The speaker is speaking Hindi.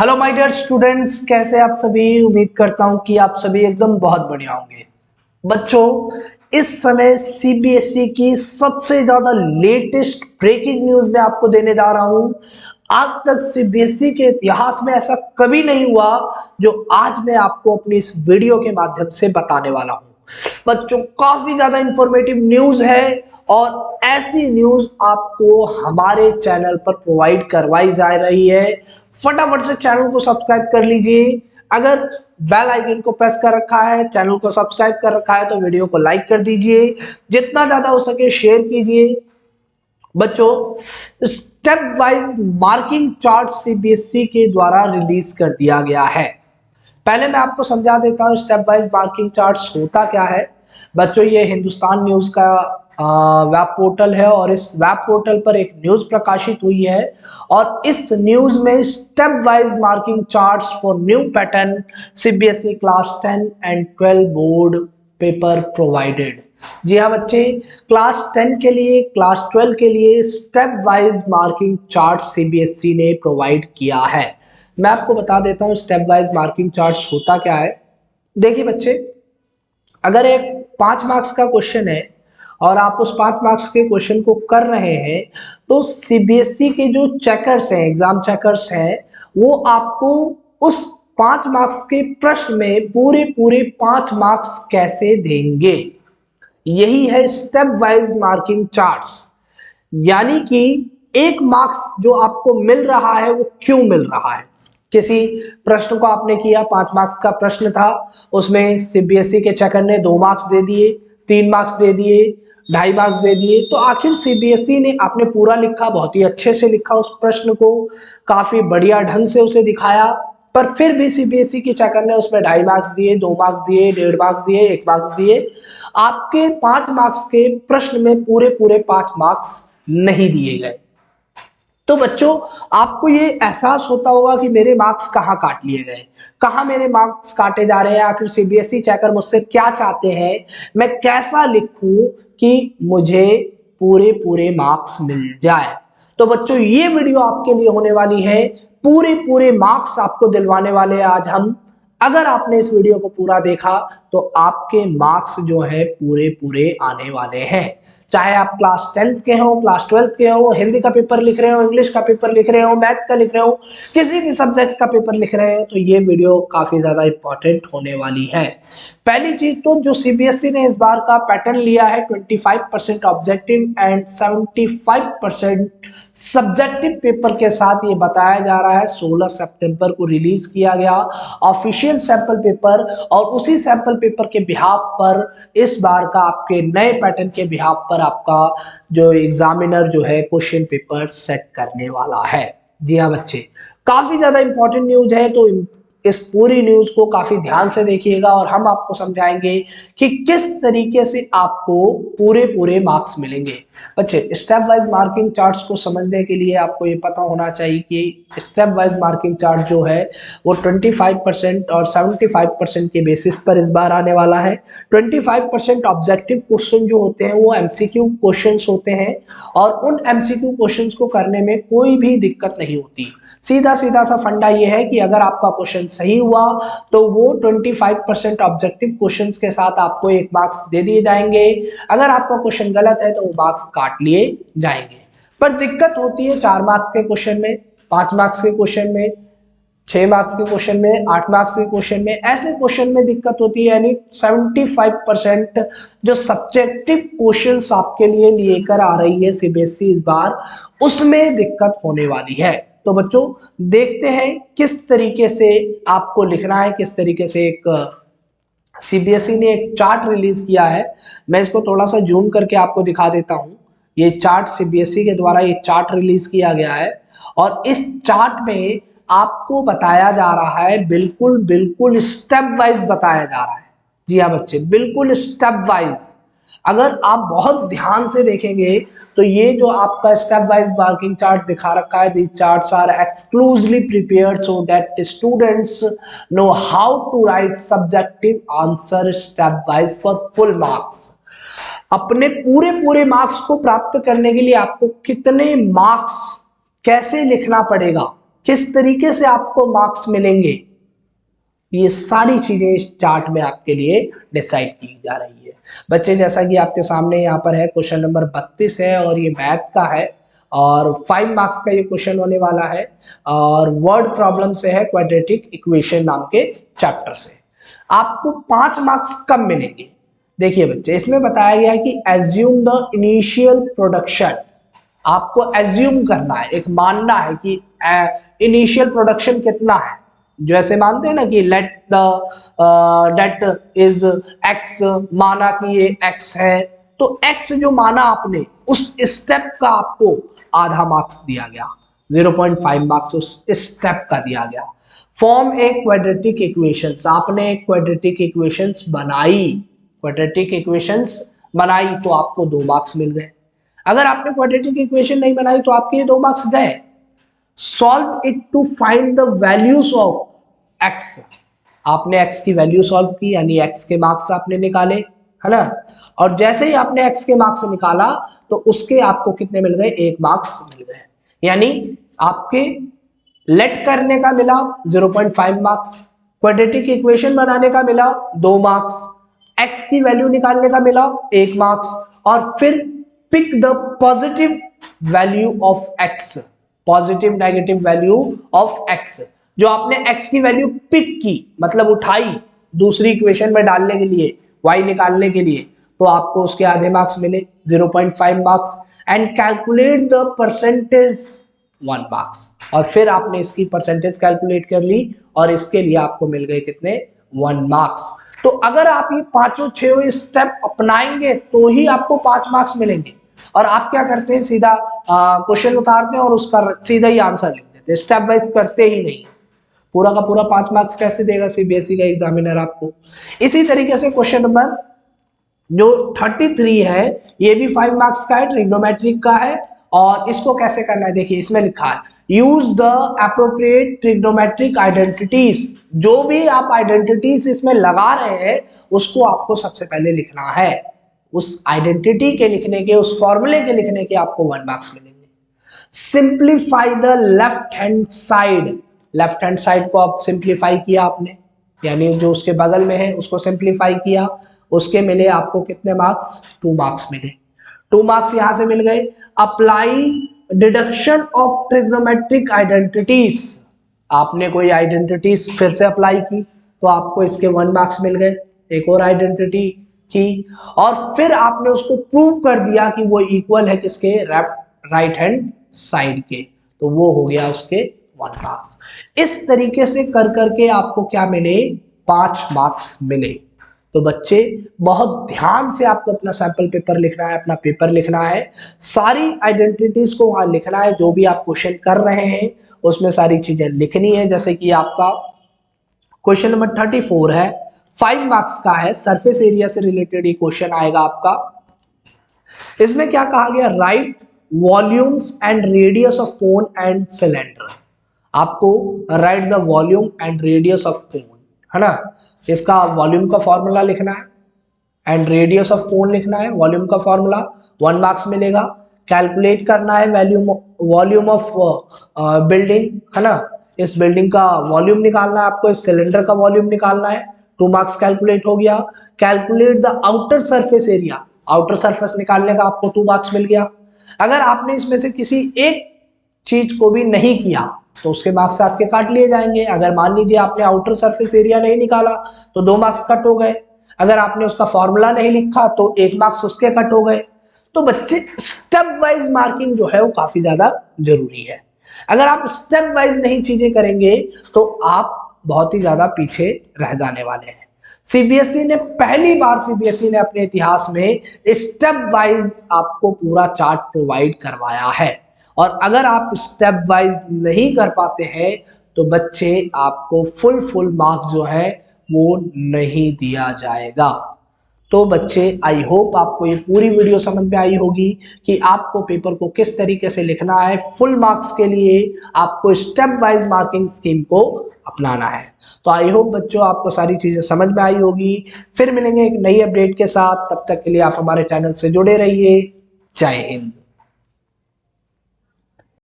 हेलो माय डियर स्टूडेंट्स, कैसे आप सभी। उम्मीद करता हूं कि आप सभी एकदम बहुत बढ़िया होंगे। बच्चों, इस समय सीबीएसई की सबसे ज्यादा लेटेस्ट ब्रेकिंग न्यूज मैं आपको देने जा रहा हूं। आज तक सीबीएसई के इतिहास में ऐसा कभी नहीं हुआ जो आज मैं आपको अपनी इस वीडियो के माध्यम से बताने वाला हूं। बच्चों, काफी ज्यादा इंफॉर्मेटिव न्यूज है और ऐसी न्यूज आपको हमारे चैनल पर प्रोवाइड करवाई जा रही है। फटाफट से चैनल को सब्सक्राइब कर लीजिए। अगर बेल आइकन को प्रेस कर रखा है, चैनल को सब्सक्राइब कर रखा है, तो वीडियो को लाइक कर दीजिए, जितना ज्यादा हो सके शेयर कीजिए। बच्चों, step wise marking chart CBSE के द्वारा रिलीज कर दिया गया है। पहले मैं आपको समझा देता हूं स्टेप वाइज मार्किंग चार्ट्स होता क्या है। बच्चों, ये हिंदुस्तान न्यूज का वेब पोर्टल है और इस वेब पोर्टल पर एक न्यूज प्रकाशित हुई है और इस न्यूज में step wise marking charts for new pattern CBSE class 10 and 12 board paper provided. जी हाँ बच्चे, क्लास 10 के लिए, क्लास 12 के लिए step wise marking chart CBSE ने प्रोवाइड किया है। मैं आपको बता देता हूं स्टेप वाइज मार्किंग चार्ट्स होता क्या है। देखिए बच्चे, अगर एक 5 मार्क्स का क्वेश्चन है और आप उस 5 मार्क्स के क्वेश्चन को कर रहे हैं, तो सीबीएसई के जो चेकर्स हैं, एग्जाम चेकर्स हैं, वो आपको उस 5 मार्क्स के प्रश्न में पूरे पूरे 5 मार्क्स कैसे देंगे, यही है स्टेप वाइज मार्किंग चार्ट्स। यानी कि 1 मार्क्स जो आपको मिल रहा है वो क्यों मिल रहा है। किसी प्रश्न को आपने किया, 5 मार्क्स का प्रश्न था, उसमें सीबीएसई के चेकर ने 2 मार्क्स दे दिए, 3 मार्क्स दे दिए, 2.5 मार्क्स दे दिए। तो आखिर सीबीएसई ने, आपने पूरा लिखा, बहुत ही अच्छे से लिखा उस प्रश्न को, काफी बढ़िया ढंग से उसे दिखाया, पर फिर भी सीबीएसई के चेकर ने उसमें 2.5 मार्क्स दिए, 2 मार्क्स दिए, 1.5 मार्क्स दिए, 1 मार्क्स दिए। आपके 5 मार्क्स के प्रश्न में पूरे पूरे 5 मार्क्स नहीं दिए गए। तो बच्चों, आपको ये एहसास होता होगा कि मेरे मार्क्स कहाँ काट लिए गए, कहाँ मेरे मार्क्स काटे जा रहे हैं, आखिर सीबीएसई चेकर मुझसे क्या चाहते हैं, मैं कैसा लिखूं कि मुझे पूरे पूरे मार्क्स मिल जाए। तो बच्चों, ये वीडियो आपके लिए होने वाली है, पूरे पूरे मार्क्स आपको दिलवाने वाले हैं आज हम। अगर आपने इस वीडियो को पूरा देखा तो आपके मार्क्स जो है पूरे पूरे आने वाले हैं। चाहे आप क्लास 10th के हो, क्लास 12th के हो, हिंदी का पेपर लिख रहे हो, इंग्लिश का पेपर लिख रहे हो, मैथ का लिख रहे हो, किसी भी सब्जेक्ट का पेपर लिख रहे हो, तो ये वीडियो काफी ज्यादा इंपॉर्टेंट होने वाली है। पहली चीज तो जो सीबीएसई ने इस बार का पैटर्न लिया है, 25% ऑब्जेक्टिव एंड 75% सब्जेक्टिव पेपर के साथ, ये बताया जा रहा है 16 सितंबर को रिलीज किया गया ऑफिशियल सैंपल पेपर। और उसी सैंपल पेपर के बिहाफ पर इस बार का, आपके नए पैटर्न के बिहाफ पर, आपका जो एग्जामिनर जो है क्वेश्चन पेपर सेट करने वाला है। जी हाँ बच्चे, काफी ज्यादा इंपॉर्टेंट न्यूज है, तो इस पूरी न्यूज को काफी ध्यान से देखिएगा और हम आपको समझाएंगे कि किस तरीके से आपको पूरे पूरे मार्क्स मिलेंगे। बच्चे, स्टेप वाइज मार्किंग चार्ट्स को समझने के लिए आपको ये पता होना चाहिए कि स्टेप वाइज मार्किंग चार्ट जो है वो 25% और 75% के बेसिस पर इस बार आने वाला है। 25% ऑब्जेक्टिव क्वेश्चन जो होते हैं वो एमसीक्यू क्वेश्चंस होते हैं और उन एमसीक्यू क्वेश्चंस को करने में कोई भी दिक्कत नहीं होती। सीधा सीधा सा फंडा ये है कि अगर आपका क्वेश्चन सही हुआ तो वो 25% ऑब्जेक्टिव क्वेश्चंस के साथ आपको 1 मार्क्स दे दिए जाएंगे। अगर आपका क्वेश्चन गलत है तो वो मार्क्स काट लिए जाएंगे। पर दिक्कत होती है 4 मार्क्स के क्वेश्चन में, 5 मार्क्स के क्वेश्चन में, 6 मार्क्स के क्वेश्चन में, 8 मार्क्स के क्वेश्चन में। ऐसे क्वेश्चन में दिक्कत होती है, यानी 75% जो सब्जेक्टिव क्वेश्चंस आपके लिए लेकर आ रही है सीबीएसई इस बार, उसमें दिक्कत होने वाली है। तो बच्चों, देखते हैं किस तरीके से आपको लिखना है, किस तरीके से एक सीबीएसई ने एक चार्ट रिलीज किया है। मैं इसको थोड़ा सा जूम करके आपको दिखा देता हूं। ये चार्ट सीबीएसई के द्वारा ये चार्ट रिलीज किया गया है और इस चार्ट में आपको बताया जा रहा है, बिल्कुल बिल्कुल स्टेप वाइज बताया जा रहा है। जी हाँ बच्चे, बिल्कुल स्टेप वाइज। अगर आप बहुत ध्यान से देखेंगे तो ये जो आपका स्टेप वाइज मार्किंग चार्ट दिखा रखा है, these charts are exclusively prepared so that the students know how to write subjective answer step wise for full marks। अपने पूरे पूरे मार्क्स को प्राप्त करने के लिए आपको कितने मार्क्स कैसे लिखना पड़ेगा, किस तरीके से आपको मार्क्स मिलेंगे, ये सारी चीजें इस चार्ट में आपके लिए डिसाइड की जा रही है। बच्चे जैसा कि आपके सामने यहाँ पर है क्वेश्चन नंबर 32 है और ये मैथ का है और 5 मार्क्स का ये क्वेश्चन होने वाला है और वर्ड प्रॉब्लम से है, क्वाड्रेटिक इक्वेशन नाम के चैप्टर से। आपको 5 मार्क्स कब मिलेंगे? देखिए बच्चे, इसमें बताया गया है कि एज्यूम द इनिशियल प्रोडक्शन। आपको एज्यूम करना है, एक मानना है कि इनिशियल प्रोडक्शन कितना है। जो ऐसे मानते हैं ना कि let the date is x, माना कि ये एक्स है, तो एक्स जो माना आपने, उस स्टेप का आपको आधा मार्क्स दिया गया, 0.5 मार्क्स उस स्टेप का दिया गया। फॉर्म ए क्वाड्रेटिक इक्वेशंस, आपने एक क्वाड्रेटिक इक्वेशंस बनाई, क्वाड्रेटिक इक्वेशंस बनाई तो आपको 2 मार्क्स मिल गए। अगर आपने क्वाड्रेटिक इक्वेशन नहीं बनाई तो आपके ये 2 मार्क्स गए। Solve it to find the values of x, आपने एक्स की वैल्यू सॉल्व की, यानी एक्स के मार्क्स आपने निकाले, है ना। और जैसे ही आपने एक्स के मार्क्स निकाला तो उसके आपको कितने मिल गए? 1 मार्क्स मिल गए। यानी आपके लेट करने का मिला 0.5 मार्क्स, क्वाड्रेटिक इक्वेशन बनाने का मिला 2 मार्क्स, एक्स की वैल्यू निकालने का मिला 1 मार्क्स, और फिर pick the positive value of x, positive negative value of x. जो आपने x की वैल्यू पिक की, मतलब उठाई दूसरी इक्वेशन में डालने के लिए, y निकालने के लिए, तो आपको उसके आधे मार्क्स मिले 0.5 marks. And calculate the percentage 1 marks, और फिर आपने इसकी परसेंटेज कैलकुलेट कर ली और इसके लिए आपको मिल गए कितने? 1 मार्क्स। तो अगर आप ये 5 स्टेप अपनाएंगे तो ही आपको 5 मार्क्स मिलेंगे। और आप क्या करते हैं, सीधा क्वेश्चन उतारते हैं और उसका सीधा ही आंसर लिख देते हैं, स्टेप वाइज करते ही नहीं। पूरा का पूरा 5 मार्क्स कैसे देगा सीबीएसई का एग्जामिनर आपको? इसी तरीके से क्वेश्चन नंबर जो 33 है, ये भी 5 मार्क्स का है, ट्रिग्नोमेट्रिक का है। और इसको कैसे करना है, देखिए इसमें लिखा है use the appropriate trigonometric identities. जो भी आप आइडेंटिटीज इसमें लगा रहे हैं उसको आपको सबसे पहले लिखना है। उस आइडेंटिटी के लिखने के, उस फॉर्मूले के लिखने के आपको 1 मार्क्स मिलेंगे। Simplify the left hand side, left hand side को आप सिंप्लीफाई किया आपने, यानी जो उसके बगल में है उसको सिंप्लीफाई किया, उसके मिले आपको कितने मार्क्स? 2 मार्क्स मिले। 2 मार्क्स यहां से मिल गए। Apply deduction of trigonometric identities, आपने कोई आइडेंटिटीज फिर से अप्लाई की तो आपको इसके 1 मार्क्स मिल गए। एक और आइडेंटिटी की और फिर आपने उसको प्रूव कर दिया कि वो इक्वल है किसके? राइट हैंड साइड के, तो वो हो गया उसके 1 मार्क्स। इस तरीके से कर करके आपको क्या मिले? 5 मार्क्स मिले। तो बच्चे बहुत ध्यान से आपको अपना सैंपल पेपर लिखना है, अपना पेपर लिखना है, सारी आइडेंटिटीज को वहां लिखना है। जो भी आप क्वेश्चन कर रहे हैं उसमें सारी चीजें लिखनी है। जैसे कि आपका क्वेश्चन नंबर 34 है, 5 मार्क्स का है, सरफेस एरिया से रिलेटेड ये क्वेश्चन आएगा आपका। इसमें क्या कहा गया? Right volumes and radius of cone and cylinder. आपको right the volume and radius of cone, है ना। इसका वॉल्यूम का फॉर्मूला लिखना है एंड रेडियस ऑफ कोन लिखना है। वॉल्यूम का फॉर्मूला 1 मार्क्स मिलेगा। कैलकुलेट करना है वॉल्यूम ऑफ बिल्डिंग, है ना। इस बिल्डिंग का वॉल्यूम निकालना है आपको, इस सिलेंडर का वॉल्यूम निकालना है। 2 मार्क्स कैलकुलेट हो गया। Calculate the outer surface area, outer surface निकालने का आपको 2 मार्क्स मिल गया। अगर आपने इसमें से किसी एक चीज को भी नहीं किया तो उसके मार्क्स आपके काट लिए जाएंगे। अगर मान लीजिए आपने आउटर सरफेस एरिया नहीं निकाला तो 2 मार्क्स कट हो गए। अगर आपने उसका फॉर्मूला नहीं लिखा तो 1 मार्क्स उसके कट हो गए। तो बच्चे स्टेप वाइज मार्किंग जो है वो काफी ज्यादा जरूरी है। अगर आप स्टेप वाइज नहीं चीजें करेंगे तो आप बहुत ही ज्यादा पीछे रह जाने वाले हैं। सीबीएसई ने पहली बार सीबीएसई ने अपने इतिहास में स्टेप वाइज आपको पूरा चार्ट प्रोवाइड करवाया है। और अगर आप स्टेप वाइज नहीं कर पाते हैं तो बच्चे आपको फुल मार्क्स जो है वो नहीं दिया जाएगा। तो बच्चे आई होप आपको ये पूरी वीडियो समझ में आई होगी कि आपको पेपर को किस तरीके से लिखना है। फुल मार्क्स के लिए आपको स्टेप वाइज मार्किंग स्कीम को अपनाना है। तो आई होप बच्चों आपको सारी चीजें समझ में आई होगी। फिर मिलेंगे एक नई अपडेट के साथ, तब तक के लिए आप हमारे चैनल से जुड़े रहिए। जय हिंद।